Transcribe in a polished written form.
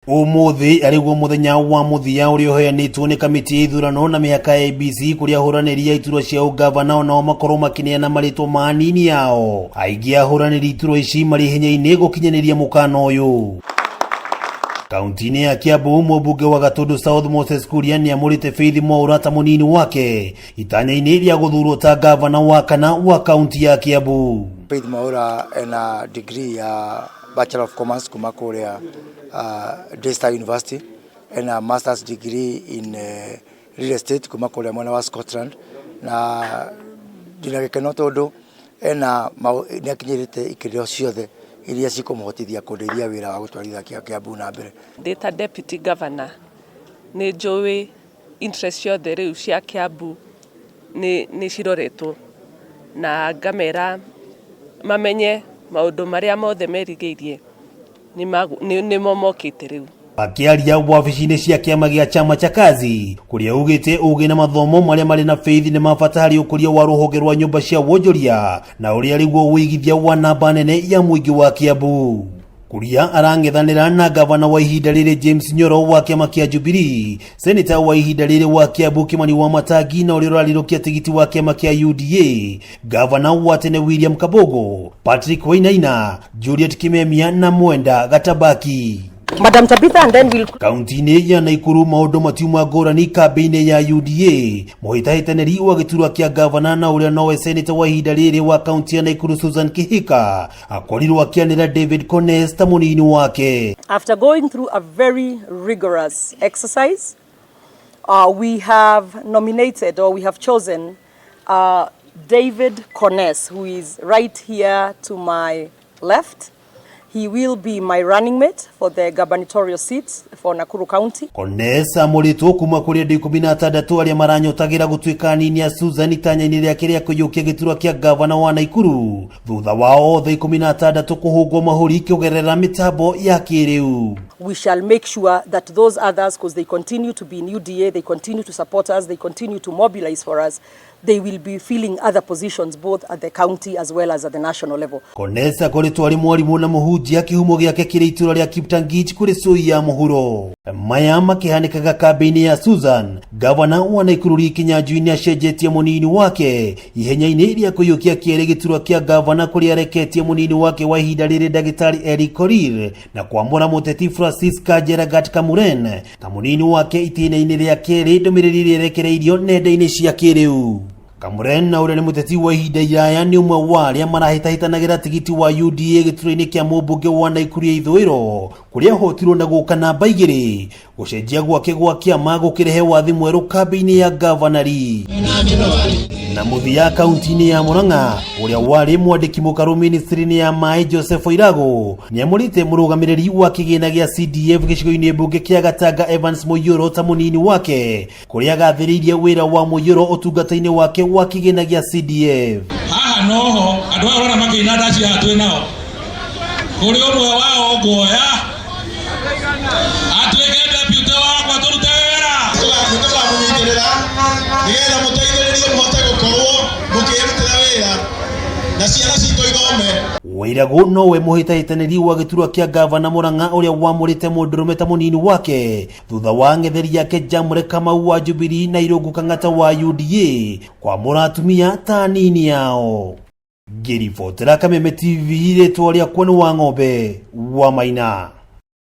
Umuthi ariguo muthenya wa muthia uria uheanitwo ni kamiti ya ithurano na mihaka ya IEBC kuria ahuraniri ya iturwa cia ungabana nao makorwo maneana maritwa ma Anini ao. Aingi ahuraniri iturwa ici mari hinya-ini gukinyaniria mukana uyu. Kaunti-ini ya Kiambu, mũmbunge wa Gatundu South Moses Kuria ni amurite Faith Mwaura ta munini wake itanya-ini ria guthurwo ta gavana wa kana wa kaunti ya Kiambu. Faith Mwaura ena degree ya Bachelor of Commerce kuma kuria Daystar University and a master's degree in real estate kuma kuria mwana wa Scotland na ndinagekena tondu ena niakinyirite ikiriro ciothe iria cikumuhotithia kundeithia wira wa gutwarithia Kiambu na mbere. Ndita deputy governor ni njui interest ciothe riu cia Kiambu ni ciroretwo na ngamera mamenye maundu maria mothe merigeirie ni momokite riu. Akiaria wabici-ini cia kiama gia chama cha kazi kuria ugite ugi na mathomo maria mari na Faith ni mabata hari ukuria wa ruhonge rwa nyumba cia wonjoria na uria riguo wigithia wa namba nene ya muingi wa Kiambu. Kuria arangethanira na gavana wa ihinda riri James Nyoro wa kiama kia Jubilee, senator wa ihinda riri wa Kiambu Kimani wa Matangi na uria urarirukia tigiti wa kiama kia UDA, gavana wa tene William Kabogo, Patrick Wainaina, Juliet Kameme na Mwenda Gatabaki. Madam Tabitha, and then we'll... Kaunti-ini ya Naikuru maundu matiuma ngurani kambi-ini ya UDA muhitahitaniri wa giturwa kia gavana na uria nowe senator wa ihinda riri wa kaunti ya Naikuru Susan Kihika akorirwo akianira David Cones ta munini wake. After going through a very rigorous exercise, we have nominated or we have chosen David Cones, who is right here to my left. He will be my running mate for the gubernatorial seats for Nakuru County. Cones amuritwo kuma kuri andu 16 aria maranyotagira gutuika Anini a Susan itanya-ini riake ria kuyukia giturwa kia gavana wa Naikuru thutha wao othe 16 kuhungwo mahuri kiugerera mitambo ya kiriu. We shall make sure that those others, because they continue to be in UDA, they continue to support us, they continue to mobilize for us, they will be filling other positions both at the county as well as at the national level. Cones akoretwo ari mwarimu na muhunjia kihumo giake kiri itura ria Kiptangich kuri sui ya muhuro. Maya makihanikaga kambi-ini ya Susan, gavana wa Naikuru Kinyanjui acenjetie munini wake ihenya-ini ria kuyukia kiere giturwa kia gavana kuri areketie munini wake wa ihinda riri Dagitari Eric Korir na kwamura muteti Francis Kajeragat Kamuren ta munini wake itine-ini ria keri ndumiriri rierekereirio nenda-ini cia kiriu. Kamuren na uria ni muteti wa ihinda iraya ni umwe wa aria marahitahitanagira tigiti wa UDA gituro-ini kia mũmbunge wa Naikuru ya ithurano kuria hotirwo na guka namba 2 gucenjia gwake gwa kiama gukirehe wathi mweru kambi-ini ya gavanari. Na muthia kaunti-ini ya Murang'a uria wari mwandiki mukaru ministry-ini ya mai Joseph Oirago ni amurite murugamiriri wa kigina gia CDF gicigo-ini mbunge kia Gatanga Evans Muyuro ta munini wake kuria gathiriirie wira wa Muyuro utungata-ini wake wa kigina gia CDF. Haha noho andu aya urona makina ndaci hatwe nao kuri umwe wao guoya atweke deputy wakwa turute wira tugamunyitĩrĩra nigetha muteithĩrĩrie muhote gukorwo mukirutĩra wira na ciana citũ ithome. Wairago nowe muhitahitaniri wa giturwa kia gavana Murang'a uria wamurite mundurume ta munini wake thutha wa ng'etheri yake Jamre Kamau wa Jubilee na Irungu Kang'ata wa UDA kwamura atumia ta Anini ao. Ngiribotera Kameme TV ritwa riakwa ni wa ng'ombe wa Maina.